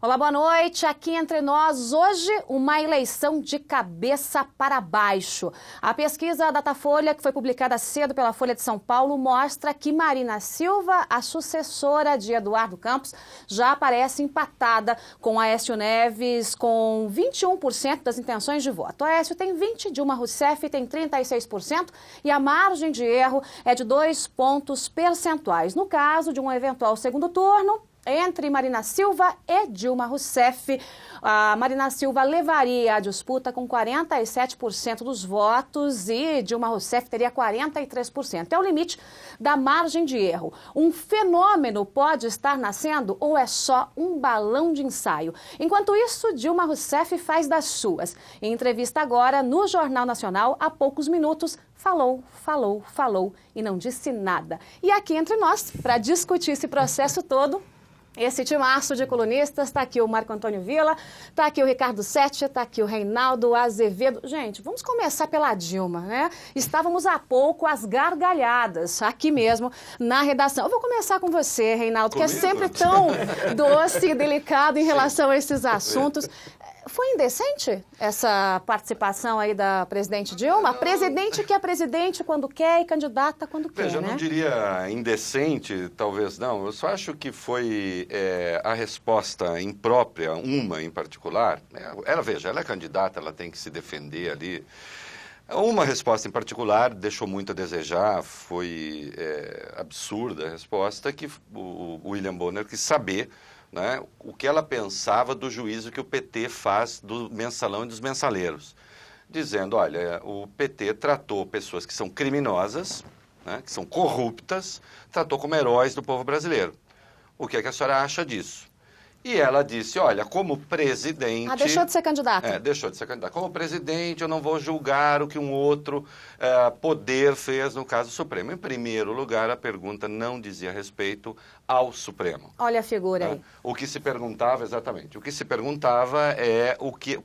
Olá, boa noite. Aqui entre nós, hoje, uma eleição de cabeça para baixo. A pesquisa Datafolha, que foi publicada cedo pela Folha de São Paulo, mostra que Marina Silva, a sucessora de Eduardo Campos, já aparece empatada com Aécio Neves, com 21% das intenções de voto. Aécio tem 20%, Dilma Rousseff tem 36% e a margem de erro é de 2 pontos percentuais. No caso de um eventual segundo turno, entre Marina Silva e Dilma Rousseff, a Marina Silva levaria a disputa com 47% dos votos e Dilma Rousseff teria 43%. É o limite da margem de erro. Um fenômeno pode estar nascendo ou é só um balão de ensaio? Enquanto isso, Dilma Rousseff faz das suas. Em entrevista agora no Jornal Nacional, há poucos minutos, falou e não disse nada. E aqui entre nós, para discutir esse processo todo, esse timaço de colunistas, está aqui o Marco Antônio Villa, está aqui o Ricardo Sete, está aqui o Reinaldo Azevedo. Gente, vamos começar pela Dilma, né? Estávamos há pouco às gargalhadas, aqui mesmo, na redação. Eu vou começar com você, Reinaldo, que é sempre tão doce e delicado em relação a esses assuntos. Foi indecente essa participação aí da presidente Dilma? Presidente que é presidente quando quer e candidata quando quer, Veja, né? eu não diria indecente, talvez não. Eu só acho que foi a resposta imprópria, uma em particular. Veja, ela é candidata, ela tem que se defender ali. Uma resposta em particular deixou muito a desejar, foi absurda a resposta, que o William Bonner quis saber, né, o que ela pensava do juízo que o PT faz do mensalão e dos mensaleiros, dizendo, olha, o PT tratou pessoas que são criminosas, né, que são corruptas, tratou como heróis do povo brasileiro. O que é que a senhora acha disso? E ela disse, olha, como presidente... Ah, deixou de ser candidata. Deixou de ser candidata. Como presidente, eu não vou julgar o que um outro poder fez no caso Supremo. Em primeiro lugar, a pergunta não dizia respeito ao Supremo. Olha a figura aí. O que se perguntava, exatamente, o que se perguntava é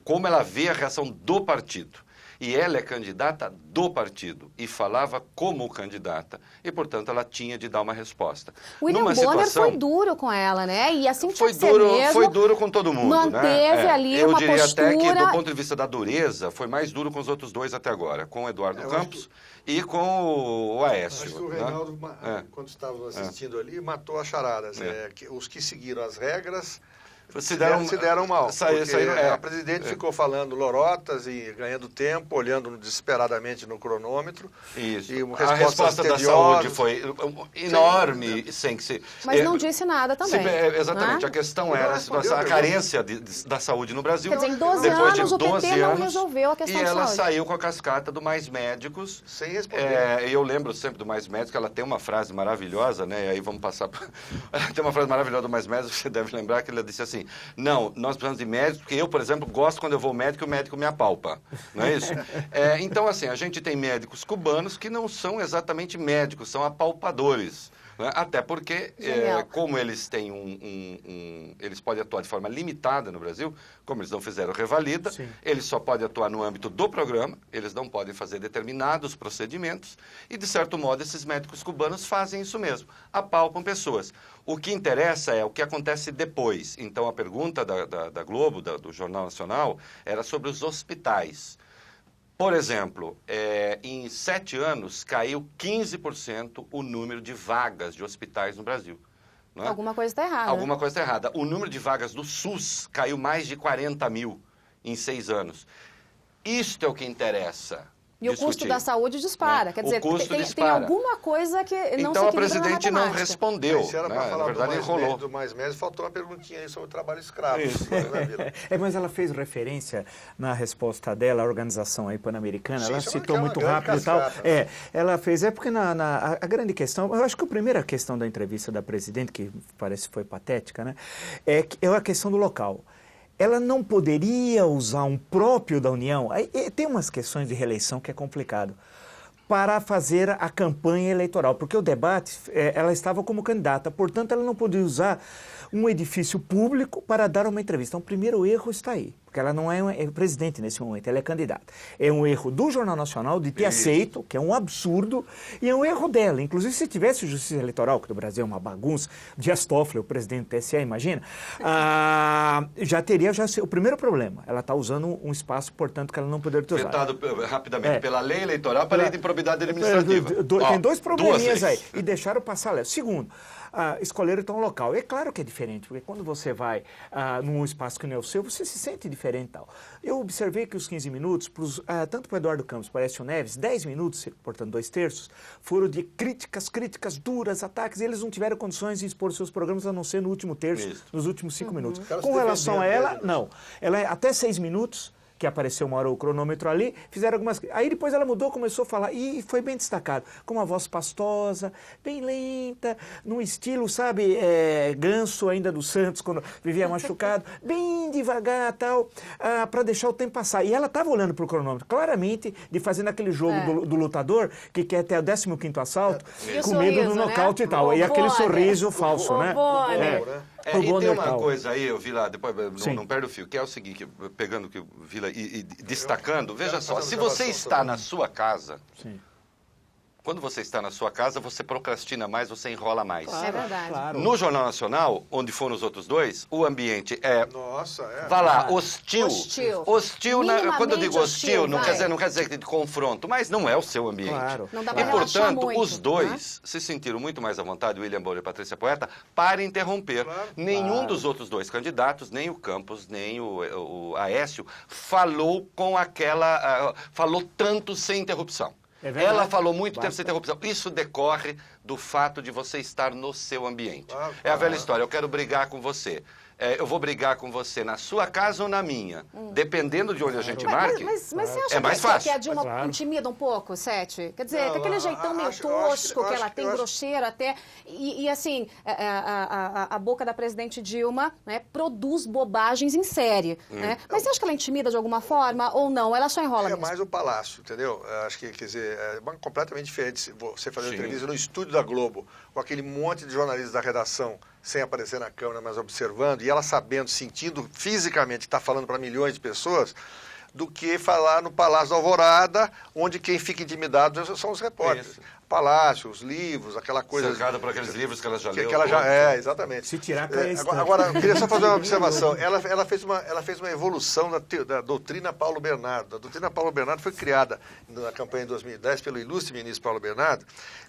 como ela vê a reação do partido. E ela é candidata do partido e falava como candidata. E, portanto, ela tinha de dar uma resposta. William Bonner foi duro com ela, né? E assim tinha que ser mesmo. Foi duro com todo mundo, manteve ali uma postura... Eu diria até que, do ponto de vista da dureza, foi mais duro com os outros dois até agora. Com o Eduardo Campos e com o Aécio. Acho que o Reinaldo, quando estava assistindo ali, matou a charada. Os que seguiram as regras... Se deram mal. A presidente ficou falando lorotas e ganhando tempo, olhando desesperadamente no cronômetro. Isso. E a resposta da saúde foi enorme, sem que se... Mas não disse nada também. Exatamente. A questão era a carência da saúde no Brasil. Quer dizer, em 12 anos o PT não resolveu a questão da saúde. E ela saiu com a cascata do Mais Médicos. Sem responder. Eu lembro sempre do Mais Médicos, ela tem uma frase maravilhosa, né? E aí vamos passar... Tem uma frase maravilhosa do Mais Médicos, você deve lembrar, que ela disse assim, não, nós precisamos de médicos, porque eu, por exemplo, gosto quando eu vou ao médico e o médico me apalpa, não é isso? Então, assim, a gente tem médicos cubanos que não são exatamente médicos, são apalpadores. Né? Até porque, como eles têm eles podem atuar de forma limitada no Brasil, como eles não fizeram revalida, eles só podem atuar no âmbito do programa, eles não podem fazer determinados procedimentos, e, de certo modo, esses médicos cubanos fazem isso mesmo, apalpam pessoas. O que interessa é o que acontece depois. Então, a pergunta da Globo, do Jornal Nacional, era sobre os hospitais. Por exemplo, em 7 anos, caiu 15% o número de vagas de hospitais no Brasil. Não é? Alguma coisa está errada. Alguma coisa está errada. O número de vagas do SUS caiu mais de 40 mil em 6 anos. Isto é o que interessa. E o custo da saúde dispara. Quer dizer, tem alguma coisa que não se equilibra na matemática. Então a presidente não respondeu. Se era para falar na verdade, enrolou. do mais médico, faltou uma perguntinha aí sobre o trabalho escravo. Mas ela fez referência na resposta dela à organização aí pan-americana, ela citou muito rápido e tal. Ela fez, porque a grande questão, eu acho que a primeira questão da entrevista da presidente, que parece que foi patética, né, é a questão do local. Ela não poderia usar um próprio da União. Aí, tem umas questões de reeleição que é complicado. para fazer a campanha eleitoral, porque o debate, ela estava como candidata, portanto, ela não podia usar um edifício público para dar uma entrevista. Então, o primeiro erro está aí, porque ela não é presidente nesse momento, ela é candidata. É um erro do Jornal Nacional de ter aceito, que é um absurdo, e é um erro dela. Inclusive, se tivesse justiça eleitoral, que no Brasil é uma bagunça, Dias Toffoli, o presidente do TSE, imagina, já teria o primeiro problema. Ela está usando um espaço, portanto, que ela não poderia usar. Vetado rapidamente pela lei eleitoral, pela lei de improbidade administrativa. Tem dois probleminhas aí. E deixaram passar leve. Segundo, escolher então um local. É claro que é diferente, porque quando você vai num espaço que não é o seu, você se sente diferente e tal. Eu observei que os 15 minutos, tanto para o Eduardo Campos como para Aécio Neves, 10 minutos, portanto 2/3, foram de críticas duras, ataques, e eles não tiveram condições de expor seus programas, a não ser no último terço, nos últimos 5 minutos. Com relação a ela, não. Ela é até 6 minutos, que apareceu uma hora o cronômetro ali, fizeram algumas... Aí depois ela mudou, começou a falar, e foi bem destacado, com uma voz pastosa, bem lenta, num estilo, sabe, Ganso ainda do Santos, quando vivia machucado, bem devagar tal, para deixar o tempo passar. E ela estava olhando para o cronômetro, claramente, de fazendo aquele jogo do lutador, que quer ter o 15º assalto, com medo do nocaute, né? E tal. E aquele sorriso falso, né? E tem uma coisa aí, eu vi lá, depois não perde o fio, que é o seguinte, pegando o que o Vila e destacando, veja só, se você está na sua casa, quando você está na sua casa, você procrastina mais, você enrola mais. Claro, é verdade. Claro. No Jornal Nacional, onde foram os outros dois, o ambiente vá lá, hostil. Quando eu digo hostil, não quer dizer de confronto, mas não é o seu ambiente. Claro. Não dá pra e, portanto, muito, os dois se sentiram muito mais à vontade, William Bonner e Patrícia Poeta, para interromper. Nenhum dos outros dois candidatos, nem o Campos, nem o Aécio, falou com falou tanto sem interrupção. Ela falou muito tempo sem interrupção. Isso decorre do fato de você estar no seu ambiente. É a velha história, eu quero brigar com você. Eu vou brigar com você na sua casa ou na minha. Dependendo de onde a gente marque, mas você acha é mais fácil. Que a Dilma intimida um pouco, Sete? Quer dizer, com aquele jeitão meio tosco que ela tem, broxeiro até. E assim, a boca da presidente Dilma, né, produz bobagens em série. Né? Mas você acha que ela intimida de alguma forma ou não? Ela só enrola mesmo? É mais o palácio, entendeu? Acho que, quer dizer, é completamente diferente você fazer uma entrevista no estúdio da Globo, com aquele monte de jornalistas da redação, sem aparecer na câmera, mas observando, e ela sabendo, sentindo fisicamente que está falando para milhões de pessoas, do que falar no Palácio da Alvorada, onde quem fica intimidado são os repórteres. Palácio, os livros, aquela coisa... Cercada por aqueles livros que ela já leu. Exatamente. Se tirar para agora, eu queria só fazer uma observação. Ela fez uma evolução da doutrina Paulo Bernardo. A doutrina Paulo Bernardo foi criada na campanha de 2010 pelo ilustre ministro Paulo Bernardo,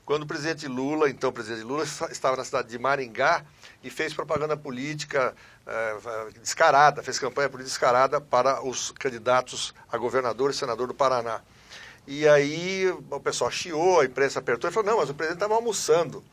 quando o presidente Lula, então o presidente Lula, estava na cidade de Maringá e fez propaganda política descarada, fez campanha política descarada para os candidatos a governador e senador do Paraná. E aí o pessoal chiou, a imprensa apertou e falou, não, mas o presidente estava almoçando.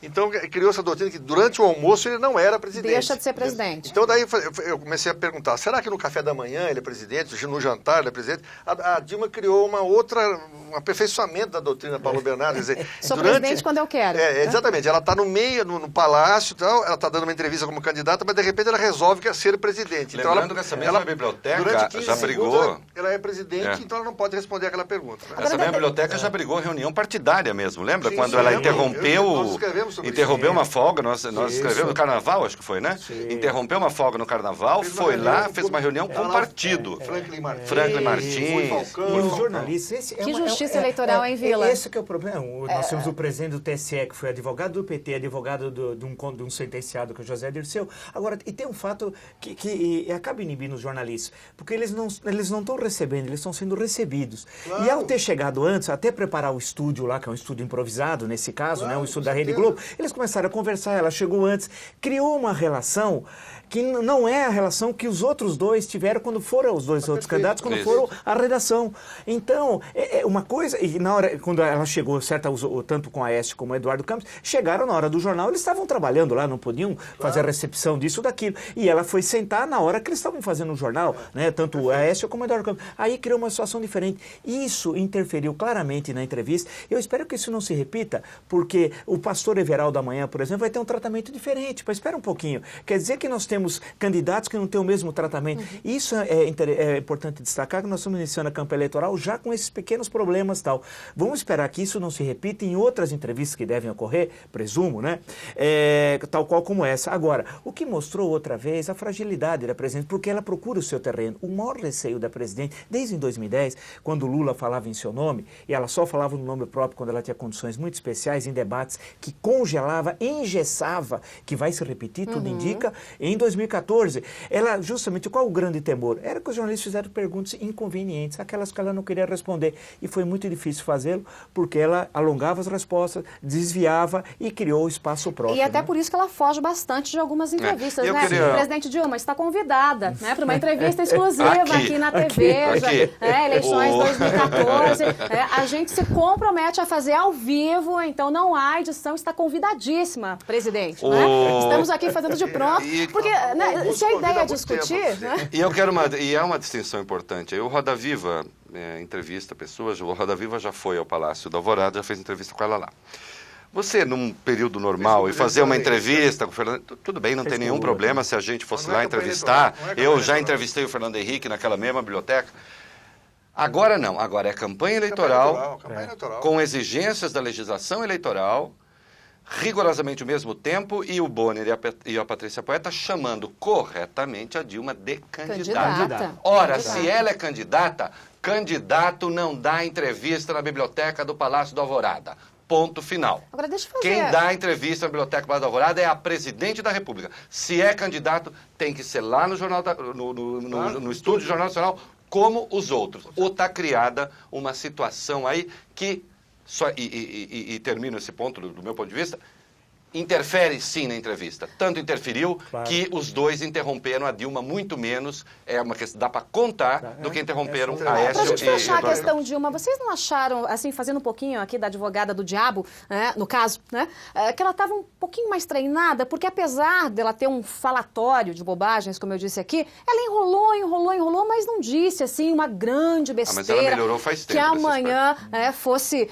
Então criou essa doutrina que durante o almoço ele não era presidente. Deixa de ser presidente. Então daí eu comecei a perguntar, será que no café da manhã ele é presidente, no jantar ele é presidente? A Dilma criou um aperfeiçoamento da doutrina Paulo Bernardo. Quer dizer, sou presidente quando eu quero. Exatamente, ela está no meio, no palácio, então, ela está dando uma entrevista como candidata, mas de repente ela resolve que é ser presidente. Lembrando então, que essa mesma biblioteca já brigou... Ela é presidente, então ela não pode responder aquela pergunta. Né? Essa mesma biblioteca já brigou reunião partidária mesmo, lembra? Quando ela interrompeu uma folga, nós escrevemos no Carnaval, acho que foi, né? Sim. Interrompeu uma folga no Carnaval, fez uma reunião com o partido. Franklin Martins. Os jornalistas. Que justiça eleitoral, hein, Vila? Esse que é o problema. Nós temos o presidente do TSE, que foi advogado do PT, advogado de um sentenciado, que é o José Dirceu. Agora, e tem um fato que acaba inibindo os jornalistas, porque eles não estão recebendo, eles estão sendo recebidos. Claro. E ao ter chegado antes, até preparar o estúdio lá, que é um estúdio improvisado, nesse caso, né, o estúdio da Rede Globo, eles começaram a conversar, ela chegou antes, criou uma relação que não é a relação que os outros dois tiveram quando foram os dois outros candidatos, quando foram à redação. Então, é uma coisa, e na hora, quando ela chegou, tanto com a Aécio como o Eduardo Campos, chegaram na hora do jornal, eles estavam trabalhando lá, não podiam fazer a recepção disso ou daquilo. E ela foi sentar na hora que eles estavam fazendo o jornal, né, tanto o Aécio como o Eduardo Campos. Aí criou uma situação diferente. Isso interferiu claramente na entrevista. Eu espero que isso não se repita, porque o pastor Everaldo amanhã, por exemplo, vai ter um tratamento diferente. Mas espera um pouquinho. Quer dizer que nós temos candidatos que não têm o mesmo tratamento. Isso é importante destacar, que nós estamos iniciando a campanha eleitoral já com esses pequenos problemas e tal. Vamos esperar que isso não se repita em outras entrevistas que devem ocorrer, presumo, né? Tal qual como essa. Agora, o que mostrou outra vez a fragilidade da presidente, porque ela procura o seu terreno. O maior receio da presidente, desde em 2010, quando o Lula falava em seu nome, e ela só falava no nome próprio quando ela tinha condições muito especiais, em debates que congelava, engessava, que vai se repetir, tudo indica, em 2014. Ela, justamente, qual o grande temor? Era que os jornalistas fizeram perguntas inconvenientes, aquelas que ela não queria responder. E foi muito difícil fazê-lo, porque ela alongava as respostas, desviava e criou o espaço próprio. E até por isso que ela foge bastante de algumas entrevistas, né? O presidente Dilma está convidada, né, para uma entrevista exclusiva aqui na TV, eleições 2014. A gente se compromete a fazer ao vivo, então não há edição, está convidadíssima, presidente. Né? Estamos aqui fazendo de pronto, porque se a ideia é discutir... Né? E é uma distinção importante. O Roda Viva entrevista pessoas, o Roda Viva já foi ao Palácio da Alvorada, já fez entrevista com ela lá. Você, num período normal, e fazer uma entrevista com o Fernando... Tudo bem, não tem nenhum problema se a gente fosse lá entrevistar. Eu já entrevistei o Fernando Henrique naquela mesma biblioteca. Agora não, agora é campanha eleitoral, com exigências da legislação eleitoral, rigorosamente o mesmo tempo, e o Bonner e a Patrícia Poeta chamando corretamente a Dilma de candidata. Ora, se ela é candidata, candidato não dá entrevista na biblioteca do Palácio da Alvorada. Ponto final. Agora, deixa eu fazer... Quem dá entrevista na Biblioteca do Palácio da Alvorada é a presidente da República. Se é candidato, tem que ser lá no jornal no estúdio do Jornal Nacional, como os outros. Ou está criada uma situação aí que, e termino esse ponto do meu ponto de vista, interfere sim na entrevista. Tanto interferiu que os dois interromperam a Dilma muito menos, é uma questão, dá para contar, do que interromperam a Aécio. Para a gente fechar a questão Dilma, vocês não acharam, assim, fazendo um pouquinho aqui da advogada do diabo, né, no caso, né, que ela estava um pouquinho mais treinada, porque apesar dela ter um falatório de bobagens, como eu disse aqui, ela enrolou, mas não disse, assim, uma grande besteira. Mas ela melhorou faz tempo. Que amanhã fosse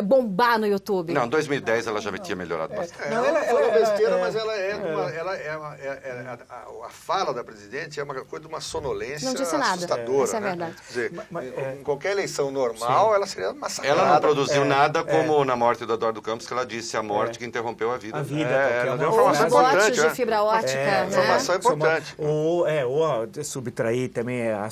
bombar no YouTube. Não, em 2010 ela já tinha melhorado bastante. Ela falou besteira, mas a fala da presidente é uma coisa de uma sonolência assustadora. Isso é verdade. Quer dizer, em qualquer eleição normal, ela seria massacrada. Ela não produziu nada como na morte do Eduardo Campos, que ela disse a morte que interrompeu a vida. A vida. Ela deu informação importante. De fibra ótica. Informação importante. Ou subtrair também a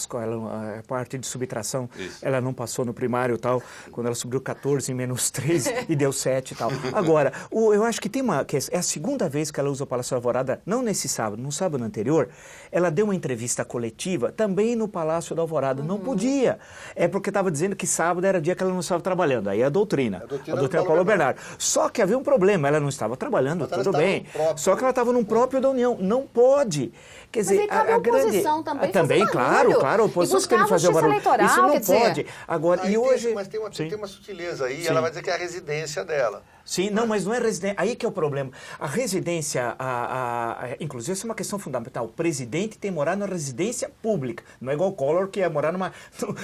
parte de subtração. Isso. Ela não passou no primário e tal, quando ela subiu 14 em menos 3 e deu 7 e tal. Agora, eu acho que tem é a segunda vez que ela usa o Palácio da Alvorada, não nesse sábado, no sábado anterior, ela deu uma entrevista coletiva também no Palácio da Alvorada. Não podia. É porque estava dizendo que sábado era dia que ela não estava trabalhando. Aí a doutrina Paulo Bernardo. Só que havia um problema, ela não estava trabalhando, tudo bem. Só que ela estava num próprio da União. Não pode. Quer dizer, a oposição grande... também claro, a oposição quer fazer o barulho. Isso não pode. Agora, hoje... Mas tem uma sutileza aí, ela vai dizer que é a residência dela. Sim, não, mas não é residência. Aí que é o problema. A residência, inclusive, essa é uma questão fundamental. O presidente tem que morar na residência pública. Não é igual o Collor, que ia morar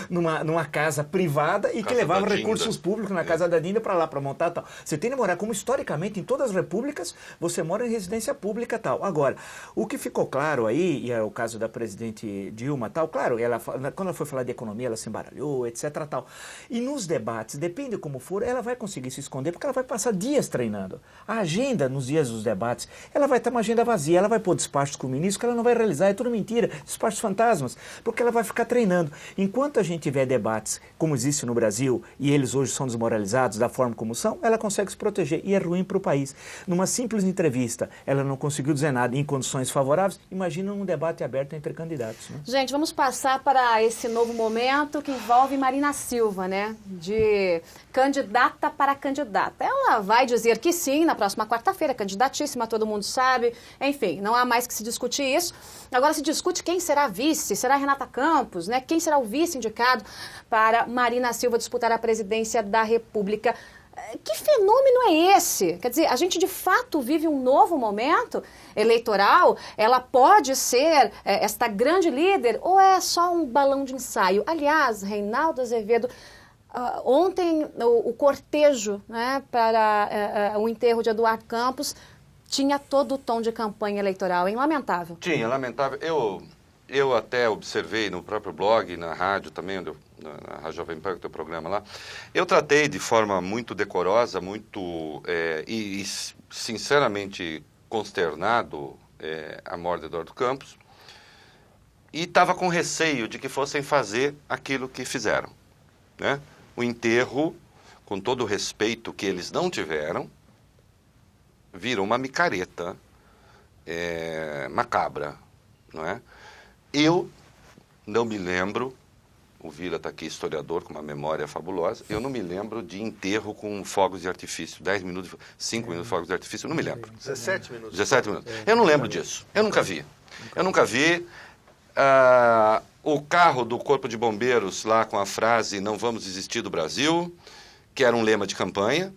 numa casa privada e que levava recursos públicos na casa da Dinda para lá, para montar tal. Você tem que morar, como historicamente, em todas as repúblicas, você mora em residência pública tal. Agora, o que ficou claro aí, e é o caso da presidente Dilma tal, claro, quando ela foi falar de economia, ela se embaralhou, etc. tal. E nos debates, depende como for, ela vai conseguir se esconder, porque ela vai passar dias treinando. A agenda nos dias dos debates, ela vai ter uma agenda vazia, ela vai pôr despachos com o ministro que ela não vai realizar, é tudo mentira, despachos fantasmas, porque ela vai ficar treinando. Enquanto a gente tiver debates como existe no Brasil, e eles hoje são desmoralizados da forma como são, ela consegue se proteger, e é ruim para o país. Numa simples entrevista, ela não conseguiu dizer nada em condições favoráveis, imagina um debate aberto entre candidatos. Né? Gente, vamos passar para esse novo momento que envolve Marina Silva, né? De candidata para candidata. Ela vai dizer que sim, na próxima quarta-feira, candidatíssima, todo mundo sabe. Enfim, não há mais que se discutir isso. Agora se discute quem será vice, será Renata Campos, né? Quem será o vice indicado para Marina Silva disputar a presidência da República. Que fenômeno é esse? Quer dizer, a gente de fato vive um novo momento eleitoral? Ela pode ser esta grande líder ou é só um balão de ensaio? Aliás, Reinaldo Azevedo, Ontem, o cortejo, né, para o enterro de Eduardo Campos tinha todo o tom de campanha eleitoral, hein? Lamentável. Tinha, lamentável. Eu até observei no próprio blog, na rádio também, na Rádio Jovem Pan, que tem o programa lá, eu tratei de forma muito decorosa, muito e sinceramente consternado a morte de Eduardo Campos, e estava com receio de que fossem fazer aquilo que fizeram, né? O enterro, com todo o respeito que eles não tiveram, virou uma micareta macabra, não é? Eu não me lembro, o Vila está aqui, historiador, com uma memória fabulosa, eu não me lembro de enterro com fogos de artifício, 10 minutos, 5 minutos de fogos de artifício, eu não me lembro. 17 minutos. 17 minutos. Eu não lembro disso, eu nunca vi. Eu nunca vi. O carro do Corpo de Bombeiros lá com a frase "Não vamos desistir do Brasil", que era um lema de campanha.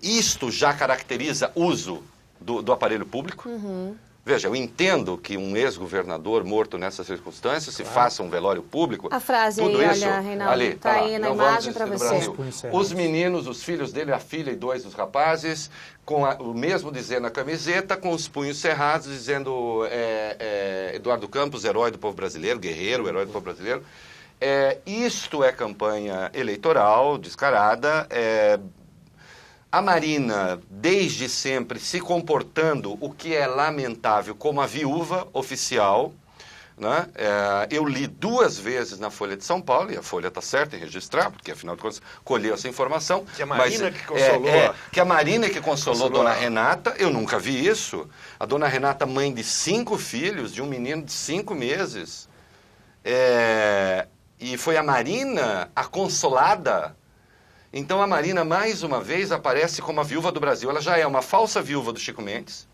Isto já caracteriza uso do aparelho público. Uhum. Veja, eu entendo que um ex-governador morto nessas circunstâncias se faça um velório público. A frase tudo aí, isso, olha, Reinaldo, ali, está aí na imagem para você. Os meninos, os filhos dele, a filha e 2 dos rapazes, com o mesmo dizer na camiseta, com os punhos cerrados, dizendo Eduardo Campos, herói do povo brasileiro, guerreiro, herói do povo brasileiro. Isto é campanha eleitoral descarada. A Marina, desde sempre, se comportando, o que é lamentável, como a viúva oficial, né? Eu li 2 vezes na Folha de São Paulo, e a Folha está certa em registrar, porque afinal de contas colheu essa informação. Que a Marina que consolou. Que a Marina que consolou Dona Renata, eu nunca vi isso. A Dona Renata, mãe de 5 filhos, de um menino de 5 meses. E foi a Marina a consolada. Então a Marina, mais uma vez, aparece como a viúva do Brasil. Ela já é uma falsa viúva do Chico Mendes,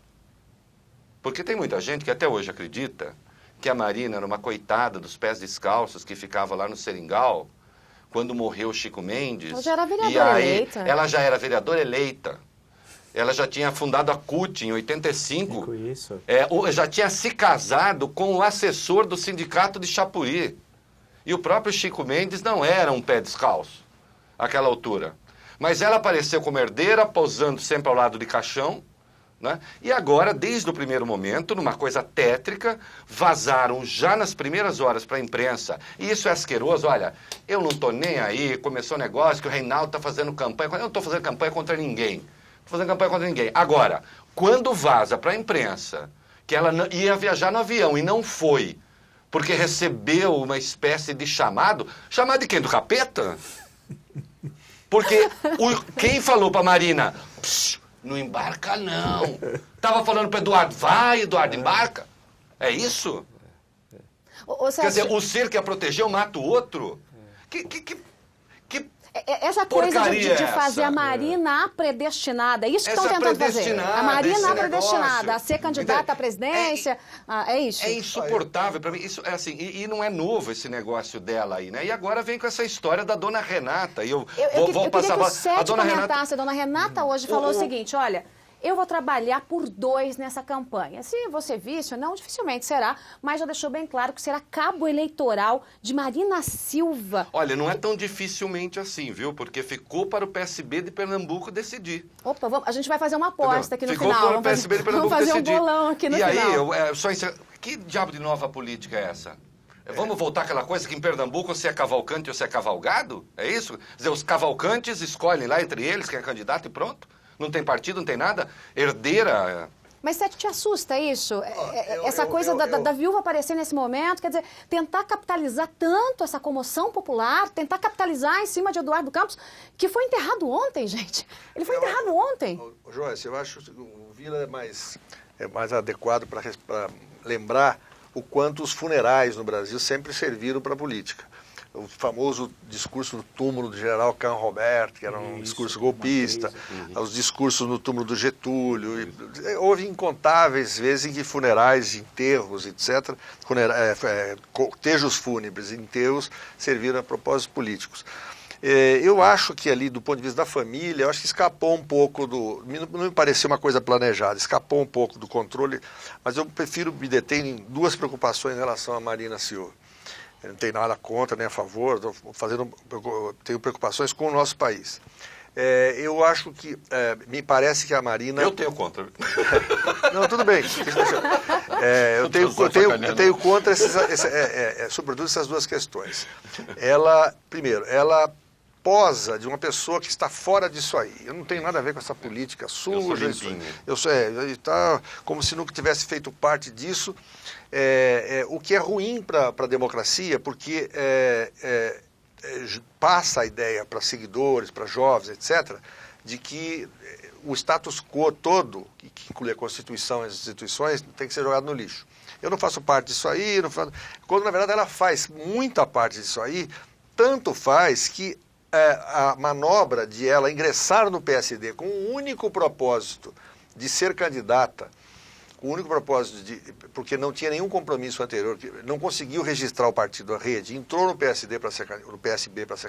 porque tem muita gente que até hoje acredita que a Marina era uma coitada dos pés descalços que ficava lá no Seringal, quando morreu o Chico Mendes. Ela já era vereadora eleita. Ela já era vereadora eleita. Ela já tinha fundado a CUT em 85. Isso. Já tinha se casado com o assessor do sindicato de Chapuri. E o próprio Chico Mendes não era um pé descalço àquela altura. Mas ela apareceu como herdeira, posando sempre ao lado de caixão, né? E agora, desde o primeiro momento, numa coisa tétrica, vazaram já nas primeiras horas para a imprensa. E isso é asqueroso. Olha, eu não estou nem aí, começou o negócio que o Reinaldo está fazendo campanha. Eu não estou fazendo campanha contra ninguém. Estou fazendo campanha contra ninguém. Agora, quando vaza para a imprensa que ela ia viajar no avião e não foi, porque recebeu uma espécie de chamado... Chamado de quem? Do capeta? Porque quem falou para Marina, não embarca não. Tava falando para Eduardo, vai Eduardo, embarca. É isso? Quer dizer, o ser que a protegeu mata o outro? Essa coisa de fazer a Marina predestinada, é isso que estão tentando fazer. A Marina predestinada a ser candidata à presidência, é isso. É insuportável para mim. Isso é assim, e não é novo esse negócio dela aí, né? E agora vem com essa história da Dona Renata. E eu vou passar que o Sete comentasse. A Dona Renata hoje falou o seguinte, olha, eu vou trabalhar por 2 nessa campanha. Se você vice ou não, dificilmente será, mas já deixou bem claro que será cabo eleitoral de Marina Silva. Olha, não é tão dificilmente assim, viu? Porque ficou para o PSB de Pernambuco decidir. Opa, a gente vai fazer uma aposta aqui no final. Ficou para o PSB de Pernambuco decidir. Vamos fazer um bolão aqui no final. E aí, que diabo de nova política é essa? Vamos voltar àquela coisa que em Pernambuco você é cavalcante ou você é cavalgado? É isso? Quer dizer, os cavalcantes escolhem lá entre eles quem é candidato e pronto? Não tem partido, não tem nada? Herdeira... Mas, Sete, te assusta isso? Essa coisa da viúva aparecer nesse momento? Quer dizer, tentar capitalizar tanto essa comoção popular, tentar capitalizar em cima de Eduardo Campos, que foi enterrado ontem, gente. Ele foi enterrado ontem. Joyce, eu acho que o Vila é mais adequado para lembrar o quanto os funerais no Brasil sempre serviram para a política. O famoso discurso no túmulo do general Canroberto, que era um discurso golpista, os discursos no túmulo do Getúlio. Houve incontáveis vezes em que funerais, enterros, etc., cortejos fúnebres, enterros, serviram a propósitos políticos. Eu acho que ali, do ponto de vista da família, eu acho que escapou um pouco não me pareceu uma coisa planejada, escapou um pouco do controle, mas eu prefiro me deter em 2 preocupações em relação a Marina Silva. Eu não tenho nada contra nem a favor, tenho preocupações com o nosso país. Eu acho que, me parece que a Marina... Eu tenho contra. Não, tudo bem. Eu tenho contra, sobretudo, essas duas questões. Primeiro, ela posa de uma pessoa que está fora disso aí. Eu não tenho nada a ver com essa política suja. Está como se nunca tivesse feito parte disso. O que é ruim para a democracia, porque passa a ideia para seguidores, para jovens, etc., de que o status quo todo, que inclui a Constituição e as instituições, tem que ser jogado no lixo. Eu não faço parte disso aí, quando na verdade ela faz muita parte disso aí, tanto faz que a manobra de ela ingressar no PSD com o único propósito de ser candidata, com o único propósito porque não tinha nenhum compromisso anterior, não conseguiu registrar o partido à rede, entrou no PSB para ser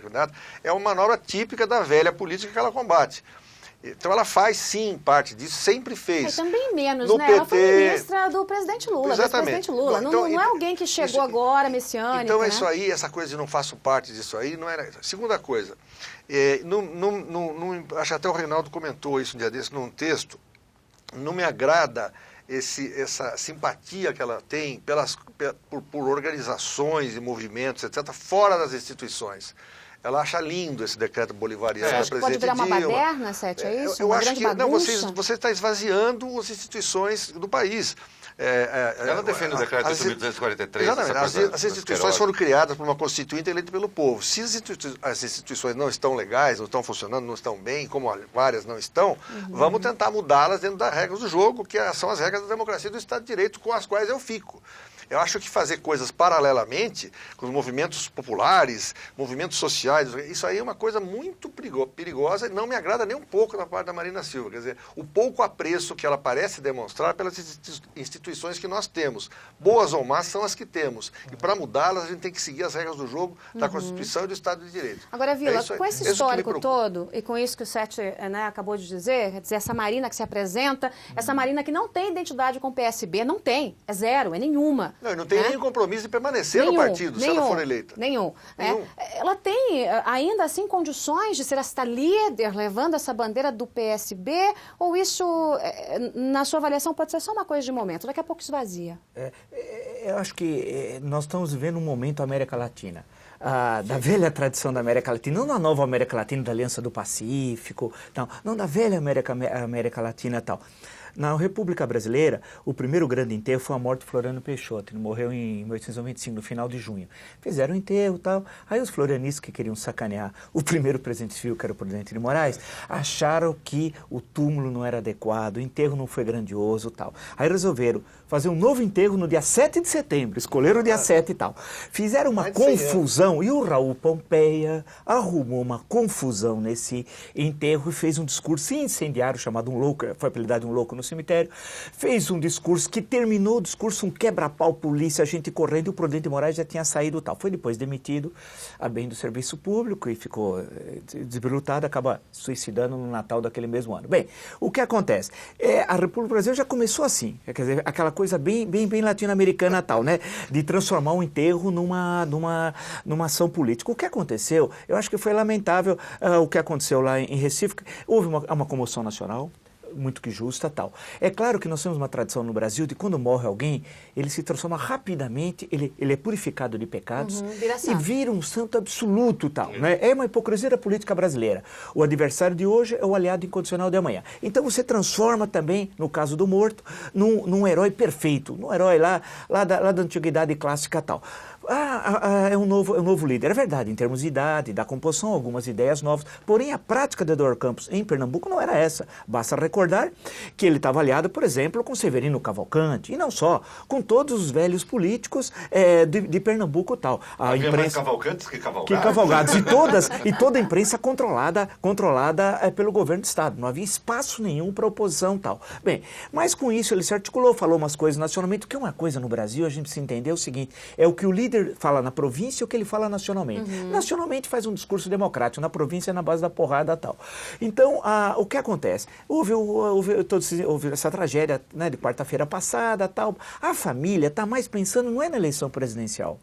candidata, é uma manobra típica da velha política que ela combate. Então ela faz sim parte disso, sempre fez. Também menos, no né? PT... Ela foi ministra do presidente Lula, Exatamente. Lula. Então, não é alguém que chegou agora, messiânico. Então né? Isso aí, essa coisa de não faço parte disso aí, não era... Segunda coisa, acho que até o Reinaldo comentou isso um dia desse num texto, não me agrada essa simpatia que ela tem por organizações e movimentos, etc., fora das instituições. Ela acha lindo esse decreto bolivariano da presidente pode virar uma Dilma. baderna, Sete, é isso? Eu uma acho que bagunça? não, você está esvaziando as instituições do país. Ela defende o decreto 8.243. Exatamente. As instituições foram criadas por uma constituinte eleita pelo povo. Se as instituições não estão legais, não estão funcionando, não estão bem, como várias não estão, vamos tentar mudá-las dentro das regras do jogo, que são as regras da democracia e do Estado de Direito, com as quais eu fico. Eu acho que fazer coisas paralelamente, com os movimentos populares, movimentos sociais, isso aí é uma coisa muito perigosa e não me agrada nem um pouco da parte da Marina Silva. Quer dizer, o pouco apreço que ela parece demonstrar pelas instituições que nós temos. Boas ou más são as que temos. E para mudá-las, a gente tem que seguir as regras do jogo, da Constituição e do Estado de Direito. Agora, Vila, com esse histórico todo, e com isso que o Sete acabou de dizer, quer dizer, essa Marina que se apresenta, essa Marina que não tem identidade com o PSB, não tem, é zero, é nenhuma. Não tem nenhum compromisso de permanecer no partido, se ela for eleita. Nenhum. Ela tem, ainda assim, condições de ser esta líder, levando essa bandeira do PSB, ou isso, na sua avaliação, pode ser só uma coisa de momento, daqui a pouco esvazia? Eu acho que nós estamos vivendo um momento América Latina. Da velha tradição da América Latina, não da nova América Latina, da Aliança do Pacífico, não da velha América Latina e tal. Na República Brasileira, o primeiro grande enterro foi a morte de Floriano Peixoto. Ele morreu em 1895, no final de junho. Fizeram o enterro e tal. Aí os florianistas que queriam sacanear o primeiro presidente civil, que era o Prudente de Moraes, acharam que o túmulo não era adequado, o enterro não foi grandioso e tal. Aí resolveram fazer um novo enterro no dia 7 de setembro, escolheram o dia 7 e tal. Fizeram uma confusão e o Raul Pompeia arrumou uma confusão nesse enterro e fez um discurso incendiário chamado Um Louco, foi apelidado de Um Louco no cemitério, fez um discurso que terminou o discurso, um quebra-pau, polícia, gente correndo, e o Prudente de Moraes já tinha saído e tal. Foi depois demitido a bem do serviço público e ficou desbilutado, acaba suicidando no Natal daquele mesmo ano. Bem, o que acontece? A República Brasileira já começou assim, quer dizer, aquela coisa bem latino-americana tal, né? De transformar um enterro numa ação política. O que aconteceu, eu acho que foi lamentável o que aconteceu lá em Recife. Houve uma comoção nacional, muito que justa, tal. É claro que nós temos uma tradição no Brasil de quando morre alguém, ele se transforma rapidamente, ele é purificado de pecados e vira um santo absoluto, tal, né? É uma hipocrisia da política brasileira. O adversário de hoje é o aliado incondicional de amanhã. Então você transforma também, no caso do morto, num herói perfeito, num herói lá da antiguidade clássica, tal. É um novo líder. É verdade, em termos de idade, da composição, algumas ideias novas. Porém, a prática de Eduardo Campos em Pernambuco não era essa. Basta recordar que ele estava aliado, por exemplo, com Severino Cavalcante, e não só, com todos os velhos políticos de Pernambuco e tal. Havia mais Cavalcantes que Cavalgados? Que Cavalgados. E toda a imprensa controlada pelo governo do Estado. Não havia espaço nenhum para oposição e tal. Bem, mas com isso ele se articulou, falou umas coisas nacionalmente, porque uma coisa no Brasil, a gente precisa entender o seguinte, é o que o líder fala na província e o que ele fala nacionalmente. Nacionalmente faz um discurso democrático, na província é na base da porrada e tal. Então, o que acontece? Houve essa tragédia, né, de quarta-feira passada tal. A família está mais pensando, não é na eleição presidencial.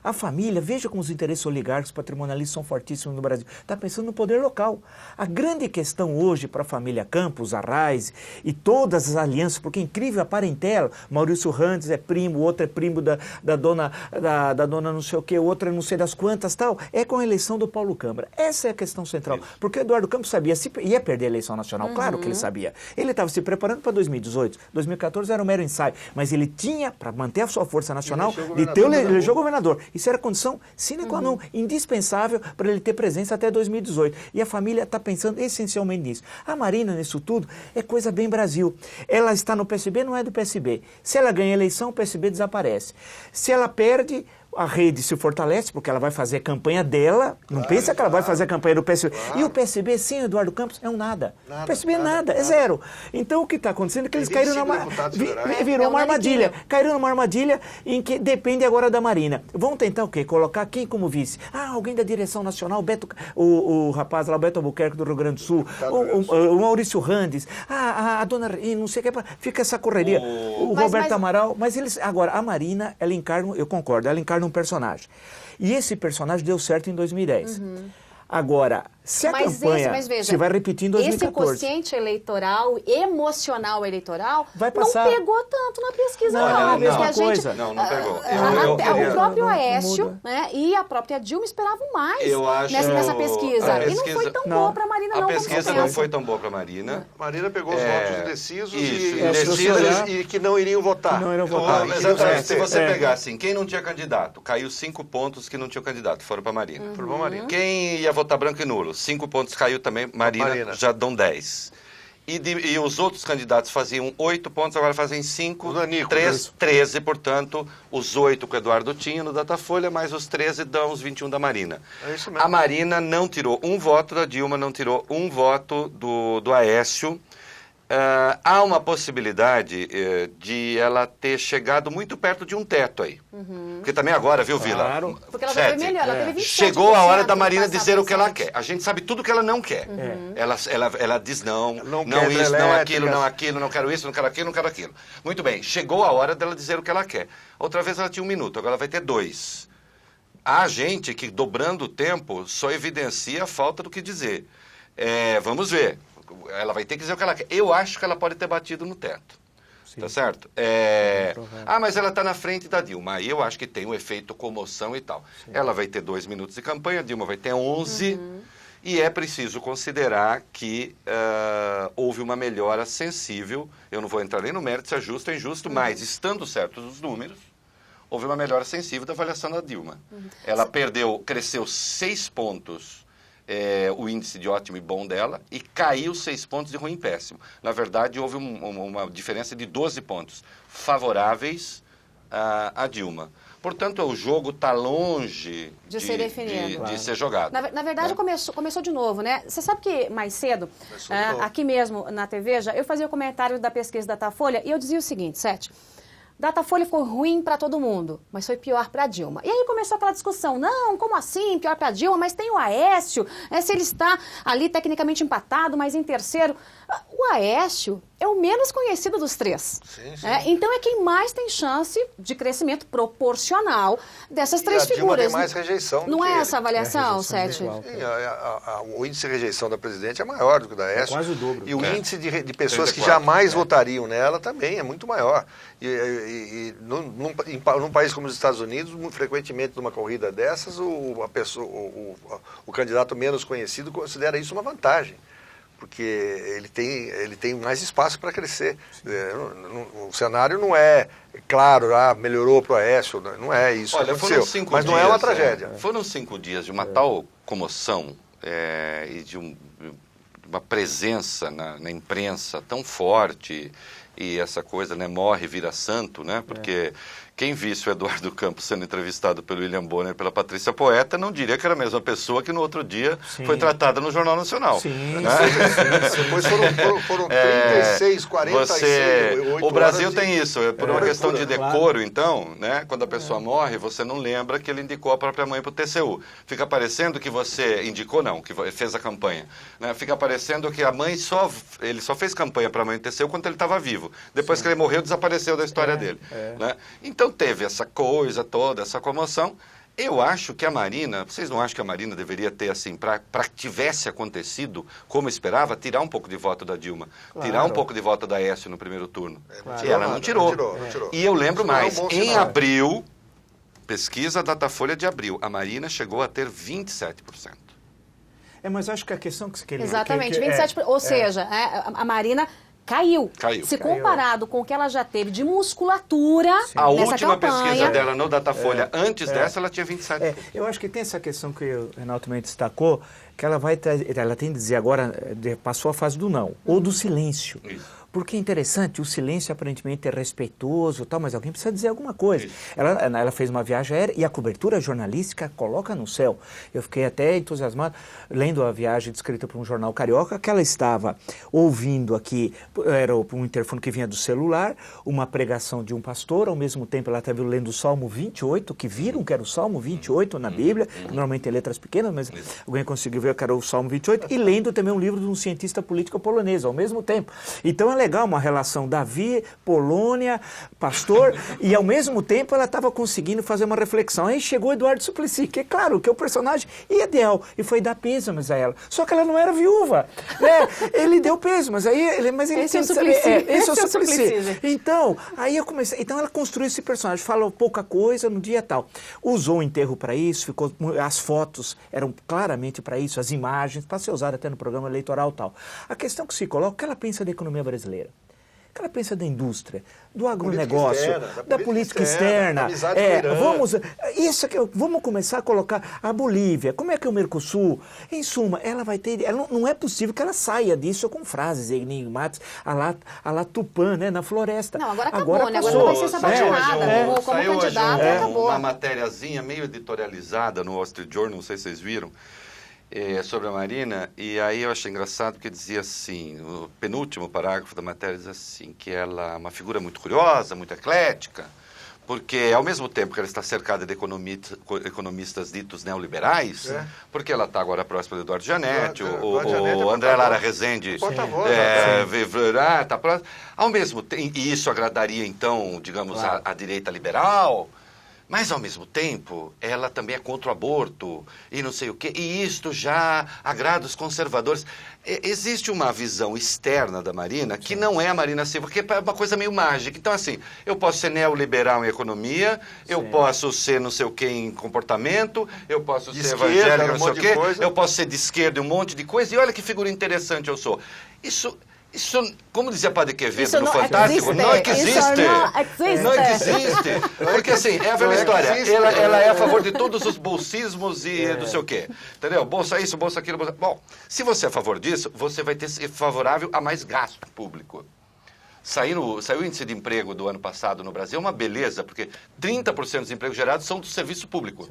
A família, veja como os interesses oligárquicos patrimonialistas são fortíssimos no Brasil. Está pensando no poder local. A grande questão hoje para a família Campos, Arraes e todas as alianças, porque é incrível a parentela, Maurício Randes é primo, o outro é primo da dona não sei o que, o outro é não sei das quantas, tal, é com a eleição do Paulo Câmara. Essa é a questão central. Porque o Eduardo Campos sabia se ia perder a eleição nacional, claro que ele sabia. Ele estava se preparando para 2018, 2014 era um mero ensaio, mas ele tinha, para manter a sua força nacional, de ter elegeu governador. Isso era condição sine qua non, indispensável para ele ter presença até 2018. E a família está pensando essencialmente nisso. A Marina, nisso tudo, é coisa bem Brasil. Ela está no PSB, não é do PSB. Se ela ganha a eleição, o PSB desaparece. Se ela perde, a rede se fortalece, porque ela vai fazer a campanha dela, não pensa que ela vai fazer a campanha do PSB. E o PSB, sem o Eduardo Campos, é um nada. O PSB é nada, é zero. Então, o que está acontecendo é que eles caíram numa... Virou uma armadilha. Caíram numa armadilha em que depende agora da Marina. Vão tentar o quê? Colocar quem como vice? Alguém da direção nacional, o rapaz lá, Beto Albuquerque do Rio Grande do Sul, o Maurício Randes, a dona... não sei o que, fica essa correria. O Roberto Amaral. Mas eles... Agora, a Marina, ela encarna, eu concordo, ela encarna um personagem. E esse personagem deu certo em 2010. Agora, se a campanha se vai repetir em 2014... Esse quociente eleitoral, emocional eleitoral, vai passar. Não pegou tanto na pesquisa, não. Não, é a mesma coisa. Não pegou. O próprio Aécio, né, e a própria Dilma esperavam mais nessa pesquisa. E não foi tão boa para a Marina, não. A pesquisa não foi tão boa para a Marina. Marina pegou os votos indecisos e que não iriam votar. Exatamente. Se você pegar assim, quem não tinha candidato, caiu 5 pontos que não tinham candidato, foram para a Marina. Quem ia votar branco e nulo, 5 pontos caiu também, Marina. Já dão 10. E os outros candidatos faziam 8 pontos, agora fazem 5, 13, portanto, os 8 que o Eduardo tinha no Datafolha, mais os 13 dão os 21 da Marina. É isso mesmo. A Marina não tirou um voto da Dilma, não tirou um voto do Aécio. Há uma possibilidade de ela ter chegado muito perto de um teto aí. Porque também agora, viu, Vila? Claro. Porque ela foi melhor, ela teve 27%. Chegou a hora da Marina dizer o que ela quer. A gente sabe tudo o que ela não quer. Ela diz não isso, não aquilo, não quero isso, não quero aquilo, não quero aquilo. Muito bem, chegou a hora dela dizer o que ela quer. Outra vez ela tinha 1 minuto, agora ela vai ter 2. Há gente que, dobrando o tempo, só evidencia a falta do que dizer. Vamos ver. Ela vai ter que dizer o que ela quer. Eu acho que ela pode ter batido no teto. Sim. Tá certo? Mas ela está na frente da Dilma. Aí eu acho que tem um efeito comoção e tal. Sim. Ela vai ter 2 minutos de campanha, a Dilma vai ter 11. E é preciso considerar que houve uma melhora sensível. Eu não vou entrar nem no mérito se é justo ou injusto, mas estando certos os números, houve uma melhora sensível da avaliação da Dilma. Ela cresceu 6 pontos. O índice de ótimo e bom dela e caiu 6 pontos de ruim e péssimo. Na verdade, houve uma diferença de 12 pontos favoráveis a Dilma. Portanto, o jogo está longe de ser definido. De ser jogado. Na verdade, começou de novo, né? Você sabe que mais cedo, aqui mesmo na TV, eu fazia o comentário da pesquisa da Datafolha e eu dizia o seguinte, Sete, Datafolha ficou ruim para todo mundo, mas foi pior para a Dilma. E aí começou aquela discussão, não, como assim, pior para a Dilma, mas tem o Aécio, se ele está ali tecnicamente empatado, mas em terceiro. O Aécio é o menos conhecido dos 3. Sim. Então é quem mais tem chance de crescimento proporcional dessas 3 figuras. Dilma tem mais rejeição. Não é essa avaliação, Sete? Sim, o índice de rejeição da presidente é maior do que o da Aécio. Quase o dobro. E o índice de pessoas 34, que jamais votariam nela também é muito maior. E num país como os Estados Unidos, muito frequentemente numa corrida dessas, o candidato menos conhecido considera isso uma vantagem. Porque ele tem mais espaço para crescer. O cenário não é claro, melhorou para o Aécio, não é isso. Olha, foram 5 mas dias, não é uma tragédia. Foram 5 dias de uma tal comoção e de uma presença na imprensa tão forte e essa coisa, né, morre, vira santo, né? Porque quem visse o Eduardo Campos sendo entrevistado pelo William Bonner e pela Patrícia Poeta não diria que era a mesma pessoa que no outro dia foi tratada no Jornal Nacional. Sim, né? Depois foram 36, 46, 8 O Brasil horas tem isso, por uma questão de decoro, então, né? Quando a pessoa morre, você não lembra que ele indicou a própria mãe para o TCU. Fica parecendo que você indicou, não, que fez a campanha. Né? Fica parecendo que a mãe ele só fez campanha para a mãe do TCU quando ele estava vivo. Depois que ele morreu, desapareceu da história dele. Né? Então teve essa coisa toda, essa comoção, Eu acho que a Marina, vocês não acham que a Marina deveria ter, assim, para que tivesse acontecido como esperava, tirar um pouco de voto da Dilma, tirar um pouco de voto da Aécio no primeiro turno? E ela não tirou. E eu lembro mais, em abril, pesquisa Datafolha de abril, a Marina chegou a ter 27%. Mas acho que a questão que ele... Exatamente, 27%. Ou seja, a Marina... Caiu. Se comparado com o que ela já teve de musculatura a última pesquisa dela no Datafolha, antes dessa, ela tinha 27%. Eu acho que tem essa questão que o Renato também destacou, que ela tem de dizer agora, passou a fase do não, ou do silêncio. Isso. Porque é interessante, o silêncio aparentemente é respeitoso, tal, mas alguém precisa dizer alguma coisa. Ela fez uma viagem aérea e a cobertura jornalística coloca no céu. Eu fiquei até entusiasmado lendo a viagem descrita por um jornal carioca, que ela estava ouvindo aqui, era um interfone que vinha do celular, uma pregação de um pastor, ao mesmo tempo ela estava lendo o Salmo 28, que viram que era o Salmo 28 na Bíblia, que normalmente tem letras pequenas, mas alguém conseguiu ver que era o Salmo 28, e lendo também um livro de um cientista político polonês, ao mesmo tempo. Então é legal uma relação Davi, Polônia, pastor, e ao mesmo tempo ela estava conseguindo fazer uma reflexão. Aí chegou Eduardo Suplicy, que é claro que é o personagem ideal, e foi dar pêsames a ela. Só que ela não era viúva, né? Ele deu pêsames, esse é o Suplicy. Esse é o Suplicy. Então, aí eu comecei, então ela construiu esse personagem, falou pouca coisa no dia tal. Usou o enterro para isso, as fotos eram claramente para isso, as imagens, para ser usada até no programa eleitoral e tal. A questão que se coloca, o que ela pensa da economia brasileira? O que ela pensa da indústria, do agronegócio, da política externa. Vamos começar a colocar a Bolívia, como é que é o Mercosul? Em suma, ela vai ter... não é possível que ela saia disso com frases enigmáticas a la Tupã, né, na floresta. Não, agora acabou, né? Agora não vai ser sabatinada como candidato, acabou. Uma matériazinha meio editorializada no Wall Street Journal, não sei se vocês viram, sobre a Marina, e aí eu achei engraçado porque dizia assim, o penúltimo parágrafo da matéria diz assim, que ela é uma figura muito curiosa, muito eclética, porque ao mesmo tempo que ela está cercada de economistas ditos neoliberais, porque ela está agora próxima do Eduardo Gianetti, o André Lara Rezende, está próximo, ao mesmo tempo, e isso agradaria então, digamos, a direita liberal. Mas, ao mesmo tempo, ela também é contra o aborto e não sei o quê. E isto já agrada os conservadores. Existe uma visão externa da Marina que não é a Marina Silva, que é uma coisa meio mágica. Então, assim, eu posso ser neoliberal em economia, eu posso ser não sei o quê em comportamento, eu posso ser evangélico, não sei o quê, eu posso ser de esquerda em um monte de coisa. E olha que figura interessante eu sou. Isso, como dizia Padre Quevedo no Fantástico, não existe. Não existe. Porque assim, é a velha história. Ela é a favor de todos os bolsismos e não sei o quê. Entendeu? Bolsa isso, bolsa aquilo, bolsa... Bom, se você é a favor disso, você vai ter ser favorável a mais gasto público. Saiu o índice de emprego do ano passado no Brasil, é uma beleza, porque 30% dos empregos gerados são do serviço público.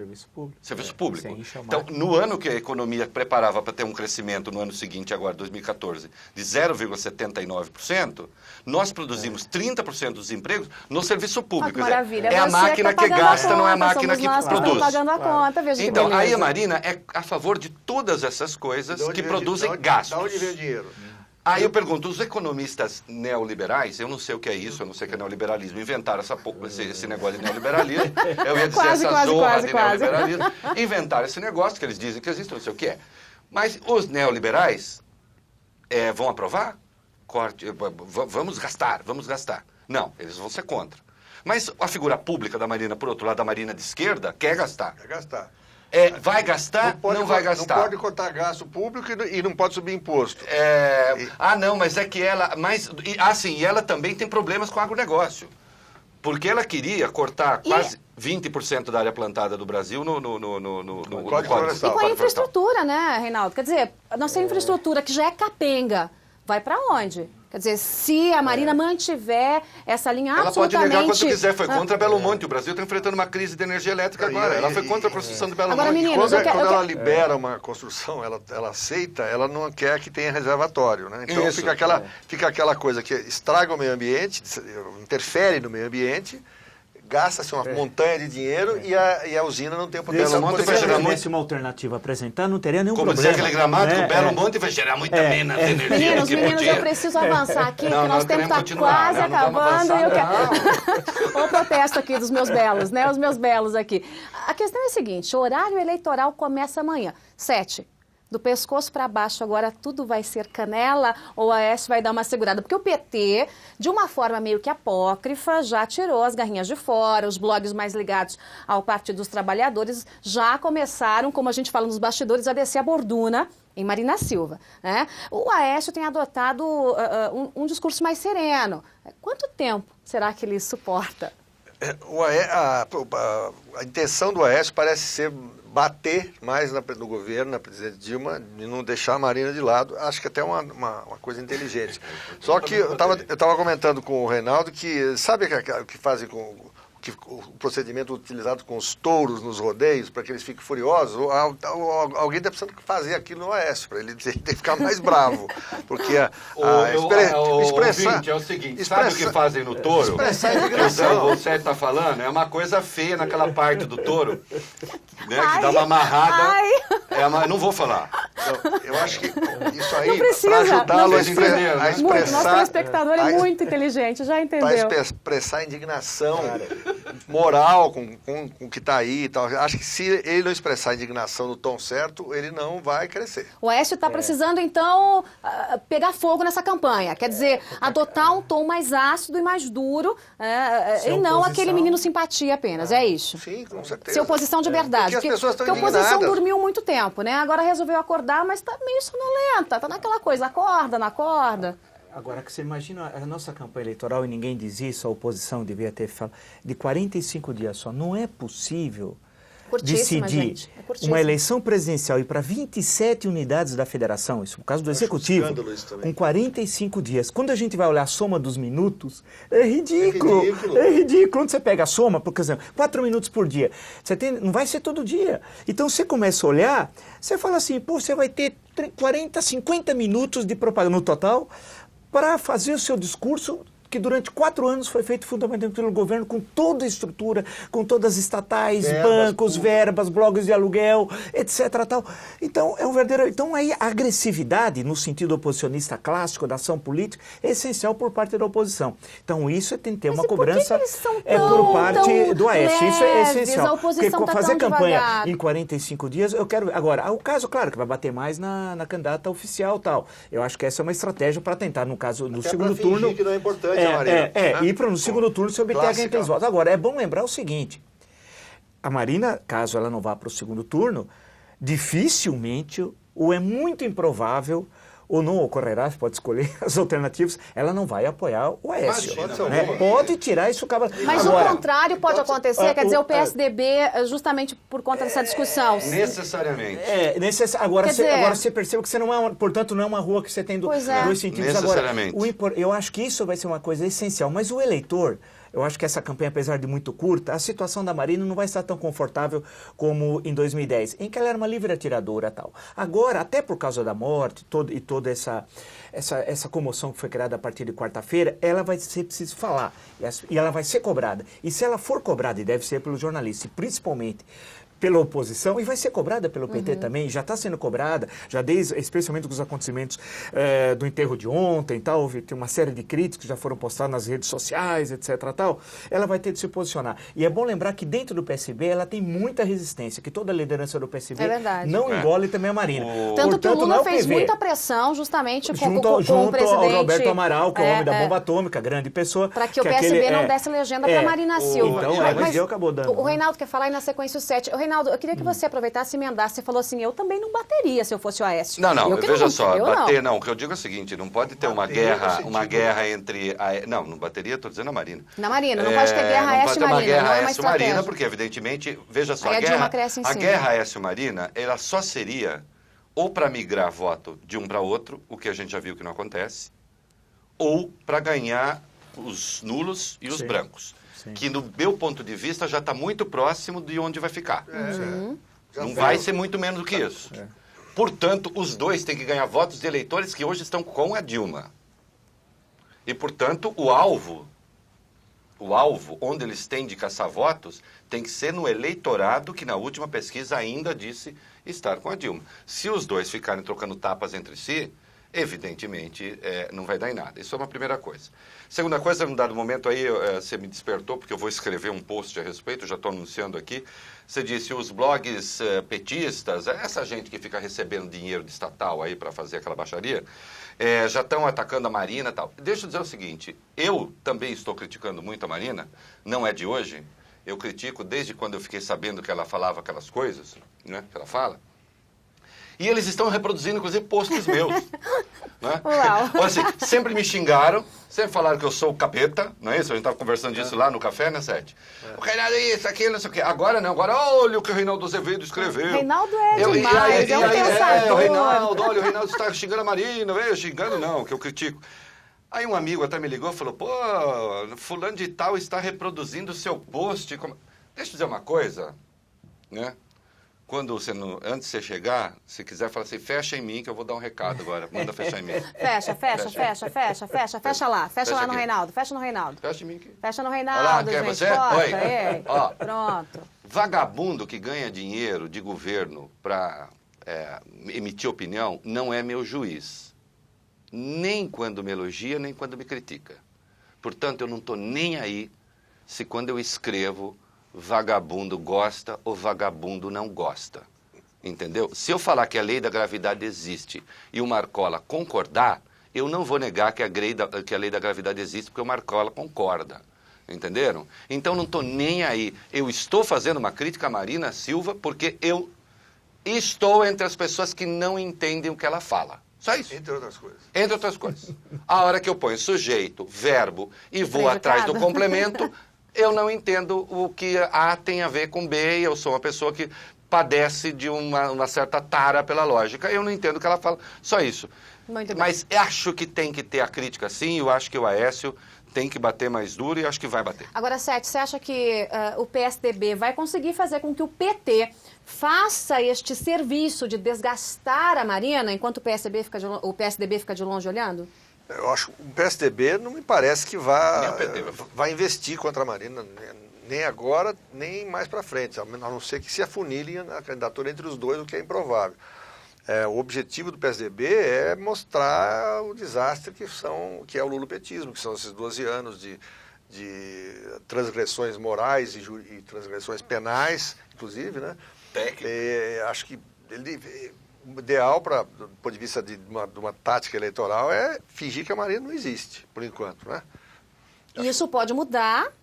Serviço público. Então, no ano que a economia preparava para ter um crescimento no ano seguinte, agora 2014, de 0,79%, nós produzimos 30% dos empregos no serviço público. Maravilha. É a máquina que gasta, não é a máquina que produz. Pagando a conta, veja então, aí a Marina é a favor de todas essas coisas que produzem gastos. De onde vem o dinheiro? Aí eu pergunto, os economistas neoliberais, eu não sei o que é isso, eu não sei o que é neoliberalismo, inventaram esse negócio de neoliberalismo, eu ia dizer essa zorra de neoliberalismo, inventaram esse negócio que eles dizem que existe, não sei o que é. Mas os neoliberais vão aprovar? Vamos gastar. Não, eles vão ser contra. Mas a figura pública da Marina, por outro lado, da Marina de esquerda, quer gastar. Vai gastar? Não vai gastar. Não pode cortar gasto público e não pode subir imposto. Não, mas é que ela... e ela também tem problemas com o agronegócio. Porque ela queria cortar quase 20% da área plantada do Brasil no Código Florestal. E com a infraestrutura, né, Reinaldo? Quer dizer, a nossa infraestrutura, que já é capenga, vai para onde? Quer dizer, se a Marina mantiver essa linha absolutamente... Ela pode negar quanto quiser, foi contra Belo Monte. O Brasil está enfrentando uma crise de energia elétrica agora. Ela foi contra a construção de Belo Monte. Meninos, quando ela libera uma construção, ela aceita, ela não quer que tenha reservatório, né? Então fica aquela coisa que estraga o meio ambiente, interfere no meio ambiente, gasta-se uma montanha de dinheiro e a usina não tem o poder. Belo Monte vai gerar uma alternativa apresentar, não teria nenhum problema. Como dizia aquele gramático, Belo Monte vai gerar muita menos energia. Meninos, eu preciso avançar aqui, porque nosso tempo está quase acabando. E eu quero... Olha o protesto aqui dos meus belos, né? Os meus belos aqui. A questão é a seguinte, o horário eleitoral começa amanhã, 7. Do pescoço para baixo agora tudo vai ser canela ou o Aécio vai dar uma segurada? Porque o PT, de uma forma meio que apócrifa, já tirou as garrinhas de fora, os blogs mais ligados ao Partido dos Trabalhadores já começaram, como a gente fala nos bastidores, a descer a borduna em Marina Silva, né? O Aécio tem adotado um discurso mais sereno. Quanto tempo será que ele suporta? A intenção do Aécio parece ser bater mais no governo, na presidente Dilma, de não deixar a Marina de lado. Acho que até uma coisa inteligente. Só que eu estava comentando com o Reinaldo que, sabe o que fazem o procedimento utilizado com os touros nos rodeios, para que eles fiquem furiosos? Alguém está precisando fazer aquilo no Aécio, para ele ter que ficar mais bravo. Porque expressar... é o seguinte, sabe o que fazem no touro? Expressar indignação. O Sérgio está falando, é uma coisa feia naquela parte do touro, né, que dá uma amarrada. Não vou falar. Eu acho que isso aí, para ajudá-lo a expressar... Nosso telespectador é muito inteligente, já entendeu. Para expressar indignação moral com o que está aí e tal. Acho que se ele não expressar indignação no tom certo, ele não vai crescer. O Aécio está precisando, então, pegar fogo nessa campanha. Quer dizer, adotar um tom mais ácido e mais duro, e não aquele menino simpatia apenas, é isso? Sim, com certeza. Ser oposição de verdade. Porque as pessoas estão indignadas. Porque a oposição dormiu muito tempo, né? Agora resolveu acordar, mas está meio sonolenta. Está naquela coisa, acorda, não acorda. Agora que você imagina a nossa campanha eleitoral, e ninguém diz isso, a oposição devia ter falado, de 45 dias só. Não é possível decidir uma eleição presidencial e para 27 unidades da federação, isso no caso do Executivo, com 45 dias. Quando a gente vai olhar a soma dos minutos, é ridículo. É ridículo. Quando você pega a soma, por exemplo, 4 minutos por dia, não vai ser todo dia. Então você começa a olhar, você fala assim, você vai ter 40, 50 minutos de propaganda no total, para fazer o seu discurso que durante 4 anos foi feito fundamentalmente pelo governo, com toda a estrutura, com todas as estatais, bancos, verbas, blogs de aluguel, etc. Tal. Então, é um verdadeiro... Então, aí, a agressividade, no sentido oposicionista clássico da ação política, é essencial por parte da oposição. Então, isso tem que ter uma cobrança por parte do Aécio. Isso é essencial. Porque fazer campanha em 45 dias, eu quero... Agora, o caso, claro, que vai bater mais na candidata oficial tal. Eu acho que essa é uma estratégia para tentar, no caso, no segundo turno... que não é importante. E para no segundo turno se obter aqueles votos. Agora, é bom lembrar o seguinte, a Marina, caso ela não vá para o segundo turno, dificilmente, ou é muito improvável, ou não ocorrerá, você pode escolher as alternativas, ela não vai apoiar o Aécio. Pode tirar isso. Mas agora, o contrário pode acontecer, quer dizer, o PSDB, justamente por conta dessa discussão. Necessariamente. Agora você percebe que você não é, portanto, não é uma rua que você tem dois sentidos. Necessariamente. Agora, eu acho que isso vai ser uma coisa essencial, mas o eleitor... Eu acho que essa campanha, apesar de muito curta, a situação da Marina não vai estar tão confortável como em 2010, em que ela era uma livre atiradora e tal. Agora, até por causa da morte e toda essa comoção que foi criada a partir de quarta-feira, ela vai ser preciso falar e ela vai ser cobrada. E se ela for cobrada, e deve ser pelos jornalistas, e principalmente pela oposição, e vai ser cobrada pelo PT também, já está sendo cobrada, especialmente com os acontecimentos do enterro de ontem, tal, tem uma série de críticas que já foram postadas nas redes sociais, etc. Tal, ela vai ter de se posicionar. E é bom lembrar que dentro do PSB ela tem muita resistência, que toda a liderança do PSB não engole também a Marina. Tanto que o Lula fez muita pressão justamente junto ao Roberto Amaral, que é o homem da bomba atômica, grande pessoa. Para que o PSB não desse legenda para Marina Silva. Mas acabou dando. O Reinaldo quer falar aí na sequência o 7. Reinaldo, eu queria que você aproveitasse e emendasse. Você falou assim, eu também não bateria se eu fosse o Aécio. Não, veja só, bater não. O que eu digo é o seguinte, não pode ter uma guerra entre... Não bateria, estou dizendo a Marina. Na Marina, não pode ter guerra Aécio e Marina. Não pode ter uma guerra Aécio-Marina, porque evidentemente, veja só, a guerra Aécio-Marina, ela só seria ou para migrar voto de um para outro, o que a gente já viu que não acontece, ou para ganhar os nulos e os brancos. Sim. Que, no meu ponto de vista, já está muito próximo de onde vai ficar. Não vai ser muito menos do que isso. Portanto, os dois têm que ganhar votos de eleitores que hoje estão com a Dilma. E, portanto, o alvo o alvo, onde eles têm de caçar votos, tem que ser no eleitorado que na última pesquisa ainda disse estar com a Dilma. Se os dois ficarem trocando tapas entre si, evidentemente não vai dar em nada. Isso é uma primeira coisa. Segunda coisa, num dado momento aí, você me despertou, porque eu vou escrever um post a respeito, já estou anunciando aqui. Você disse, os blogs petistas, essa gente que fica recebendo dinheiro de estatal aí para fazer aquela baixaria, já estão atacando a Marina e tal. Deixa eu dizer o seguinte, eu também estou criticando muito a Marina, não é de hoje, eu critico desde quando eu fiquei sabendo que ela falava aquelas coisas, né, que ela fala. E eles estão reproduzindo, inclusive, posts meus. Né? Uau. Assim, sempre me xingaram, sempre falaram que eu sou o capeta, não é isso? A gente estava conversando disso lá no café, né, Sete? O Reinaldo é isso, aquilo, não sei o quê. Agora não, agora olha o que o Reinaldo Azevedo escreveu. O Reinaldo demais, é um pensador. O Reinaldo, olha, o Reinaldo está xingando a Marina, veio xingando não, que eu critico. Aí um amigo até me ligou e falou, pô, fulano de tal está reproduzindo o seu post. Deixa eu dizer uma coisa, né? Quando você, antes de você chegar, se quiser falar assim, fecha em mim que eu vou dar um recado agora. Manda fechar em mim. Fecha lá. Fecha lá no Reinaldo. Fecha no Reinaldo. Fecha em mim. Aqui. Fecha no Reinaldo, Olá, gente. Você? Oi. Ó, pronto. Vagabundo que ganha dinheiro de governo para emitir opinião não é meu juiz. Nem quando me elogia, nem quando me critica. Portanto, eu não estou nem aí se quando eu escrevo vagabundo gosta ou vagabundo não gosta, entendeu? Se eu falar que a lei da gravidade existe e o Marcola concordar, eu não vou negar que a lei da gravidade existe porque o Marcola concorda, entenderam? Então não estou nem aí, eu estou fazendo uma crítica a Marina Silva porque eu estou entre as pessoas que não entendem o que ela fala. Só isso. Entre outras coisas. Entre outras coisas. A hora que eu ponho sujeito, verbo e vou atrás do complemento, eu não entendo o que A tem a ver com B e eu sou uma pessoa que padece de uma certa tara pela lógica. Eu não entendo o que ela fala. Só isso. Muito bem. Mas acho que tem que ter a crítica sim, eu acho que o Aécio tem que bater mais duro e acho que vai bater. Agora, Sete, você acha que o PSDB vai conseguir fazer com que o PT faça este serviço de desgastar a Marina enquanto o PSDB fica de longe olhando? Eu acho que o PSDB não me parece que vai investir contra a Marina, nem agora, nem mais para frente, a não ser que se afunilem a candidatura entre os dois, o que é improvável. O objetivo do PSDB é mostrar o desastre que é o lulopetismo, que são esses 12 anos de transgressões morais e transgressões penais, inclusive, né? Acho que o ideal, do ponto de vista de uma tática eleitoral, é fingir que a Marina não existe, por enquanto, né? Isso pode mudar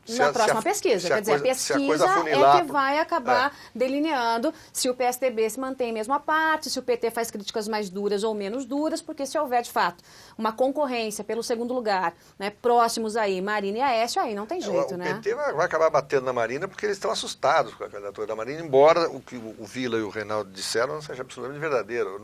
na próxima pesquisa. Quer dizer, a pesquisa é que vai acabar delineando se o PSDB se mantém mesmo à parte, se o PT faz críticas mais duras ou menos duras, porque se houver, de fato, uma concorrência pelo segundo lugar, né, próximos aí, Marina e Aécio, aí não tem jeito, né? O PT vai acabar batendo na Marina porque eles estão assustados com a candidatura da Marina, embora o que o Vila e o Reinaldo disseram não seja absolutamente verdadeiro.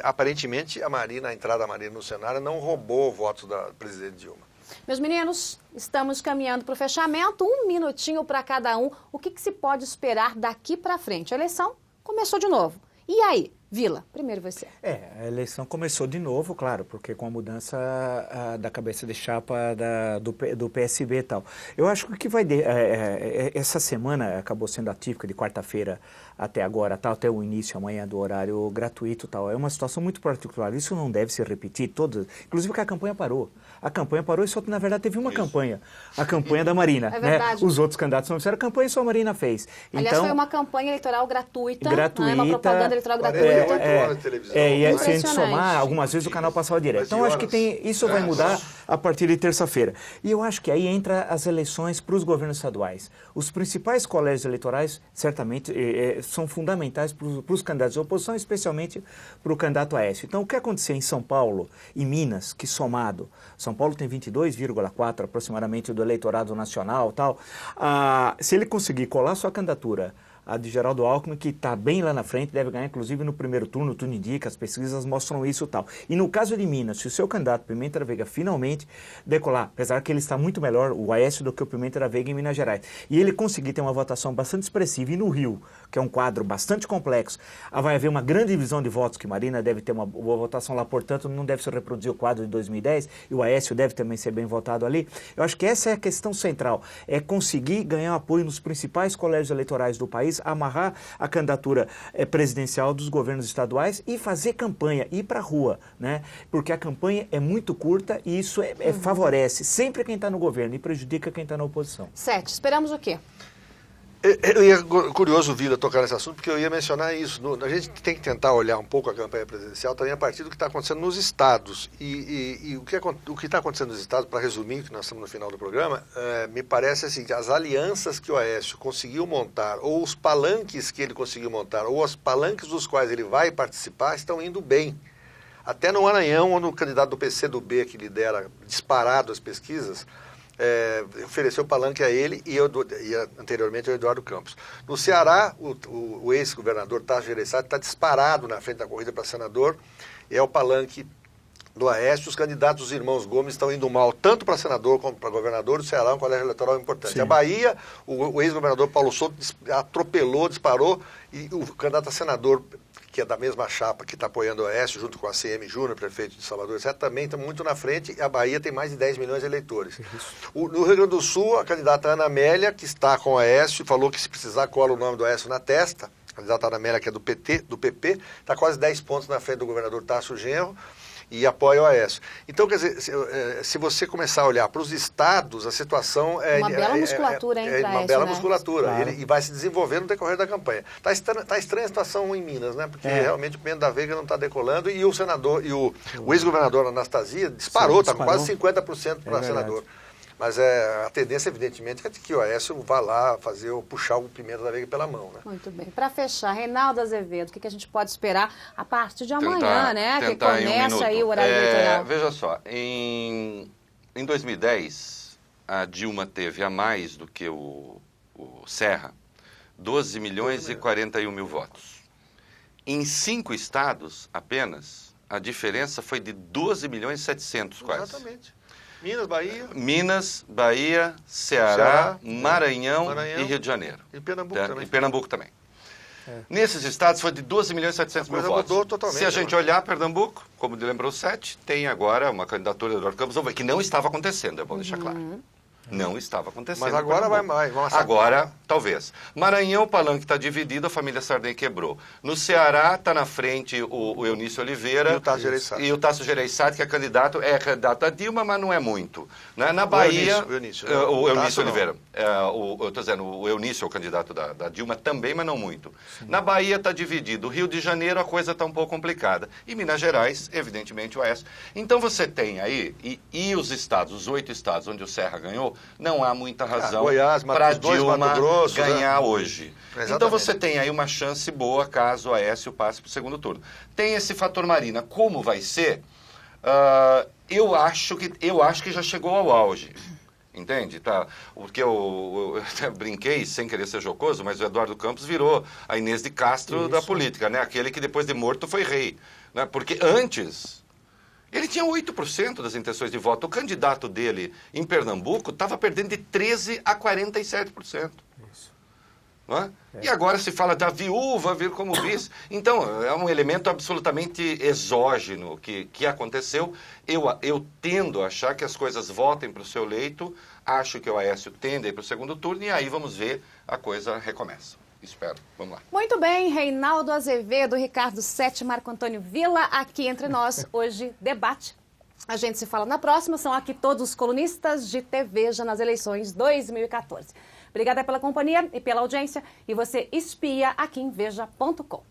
Aparentemente, a entrada da Marina no cenário não roubou votos da presidente Dilma. Meus meninos, estamos caminhando para o fechamento, 1 minutinho para cada um. O que se pode esperar daqui para frente? A eleição começou de novo. E aí, Vila, primeiro você. A eleição começou de novo, claro, porque com a mudança da cabeça de chapa do PSB e tal. Eu acho que o que vai... essa semana acabou sendo atípica, de quarta-feira até agora, tal, até o início, amanhã, do horário gratuito, tal. É uma situação muito particular. Isso não deve se repetir, inclusive porque a campanha parou. A campanha parou e só, na verdade, teve uma campanha. A campanha da Marina. É verdade. Né? Os outros candidatos não fizeram a campanha, só a Marina fez. Aliás, então, foi uma campanha eleitoral gratuita. Né? Uma propaganda eleitoral gratuita. E se a gente somar, algumas vezes o canal passava direto. Então, acho que isso vai mudar a partir de terça-feira. E eu acho que aí entra as eleições para os governos estaduais. Os principais colégios eleitorais, certamente, são fundamentais para os candidatos de oposição, especialmente para o candidato Aécio. Então, o que aconteceu em São Paulo e Minas, que somado, São Paulo tem 22,4% aproximadamente do eleitorado nacional, tal. Se ele conseguir colar sua candidatura a de Geraldo Alckmin, que está bem lá na frente, deve ganhar inclusive no primeiro turno, tudo indica, as pesquisas mostram isso e tal. E no caso de Minas, se o seu candidato Pimenta da Veiga finalmente decolar, apesar que ele está muito melhor, o Aécio, do que o Pimenta da Veiga em Minas Gerais, e ele conseguir ter uma votação bastante expressiva, e no Rio, que é um quadro bastante complexo, vai haver uma grande divisão de votos, que Marina deve ter uma boa votação lá, portanto não deve se reproduzir o quadro de 2010, e o Aécio deve também ser bem votado ali. Eu acho que essa é a questão central, é conseguir ganhar apoio nos principais colégios eleitorais do país, amarrar a candidatura presidencial dos governos estaduais e fazer campanha, ir para a rua, né? Porque a campanha é muito curta e isso favorece sempre quem está no governo e prejudica quem está na oposição. 7, esperamos o quê? Eu ia, curioso ouvir a tocar nesse assunto, porque eu ia mencionar isso. A gente tem que tentar olhar um pouco a campanha presidencial também a partir do que está acontecendo nos estados. E o que está acontecendo nos estados, para resumir, que nós estamos no final do programa, me parece assim, que as alianças que o Aécio conseguiu montar, ou os palanques que ele conseguiu montar, ou os palanques dos quais ele vai participar, estão indo bem. Até no Maranhão, onde o candidato do PCdoB, que lidera disparado as pesquisas, ofereceu palanque a ele e anteriormente ao Eduardo Campos. No Ceará, o ex-governador Tasso Gereissati está disparado na frente da corrida para senador, é o palanque do Aécio. Os candidatos dos irmãos Gomes estão indo mal, tanto para senador como para governador. O Ceará é um colégio eleitoral importante. Sim. A Bahia, o ex-governador Paulo Souto atropelou, disparou, e o candidato a senador, que é da mesma chapa que está apoiando o Aécio, junto com a CM Júnior, prefeito de Salvador, etc., também está muito na frente, e a Bahia tem mais de 10 milhões de eleitores. No Rio Grande do Sul, a candidata Ana Amélia, que está com o Aécio, falou que se precisar cola o nome do Aécio na testa. A candidata Ana Amélia, que é do PP, está quase 10 pontos na frente do governador Tasso Genro, e apoia o Aécio. Então, quer dizer, se você começar a olhar para os estados, a situação é... Uma bela musculatura, hein, uma bela musculatura. Claro. E vai se desenvolver no decorrer da campanha. Está estranha a situação em Minas, né? Porque realmente o Pimenta da Veiga não está decolando, e o senador, e o ex-governador Anastasia disparou, está com quase 50% para senador. Mas a tendência, evidentemente, é de que o Aécio vá lá puxar o Pimenta da Veiga pela mão, né? Muito bem. Para fechar, Reinaldo Azevedo, o que a gente pode esperar a partir de amanhã, né? Que começa aí o horário eleitoral. Veja só, em 2010, a Dilma teve a mais do que o Serra, 12 milhões e 41 mil votos. Em 5 estados apenas, a diferença foi de 12 milhões e 700 quase. Exatamente. Minas, Bahia, Ceará, Maranhão e Rio de Janeiro. E Pernambuco também. E Pernambuco também. Nesses estados foi de 12 milhões e 700 mil votos. Mudou totalmente. Se a gente olhar Pernambuco, como lembrou o 7, tem agora uma candidatura do Eduardo Campos, que não estava acontecendo, é bom deixar claro. Não estava acontecendo. Mas agora vai mais. Agora, talvez. Maranhão, o palanque está dividido, a família Sarney quebrou. No Ceará, está na frente o Eunício Oliveira. E o Tasso Gereissati, que é candidato a Dilma, mas não é muito. Né? Na Bahia, o Eunício Oliveira. Eu estou dizendo, o Eunício é o candidato da Dilma também, mas não muito. Sim. Na Bahia está dividido. Rio de Janeiro, a coisa está um pouco complicada. E Minas Gerais, evidentemente, o Oeste. Então você tem aí, e os estados, os 8 estados onde o Serra ganhou, não há muita razão para Dilma ganhar hoje. Exatamente. Então você tem aí uma chance boa caso o Aécio passe para o segundo turno. Tem esse fator Marina. Como vai ser? Eu acho que já chegou ao auge. Entende? Tá? Porque eu brinquei, sem querer ser jocoso, mas o Eduardo Campos virou a Inês de Castro da política, né? Aquele que depois de morto foi rei. Né? Porque antes... ele tinha 8% das intenções de voto. O candidato dele em Pernambuco estava perdendo de 13% a 47%. Isso. Não é? E agora se fala da viúva vir como vice. Então, é um elemento absolutamente exógeno que aconteceu. Eu tendo a achar que as coisas voltem para o seu leito. Acho que o Aécio tende a ir para o segundo turno. E aí vamos ver, a coisa recomeça. Espero. Vamos lá. Muito bem, Reinaldo Azevedo, Ricardo Sete, Marco Antônio Villa, aqui entre nós, hoje, debate. A gente se fala na próxima, são aqui todos os colunistas de TV já nas eleições 2014. Obrigada pela companhia e pela audiência, e você espia aqui em Veja.com.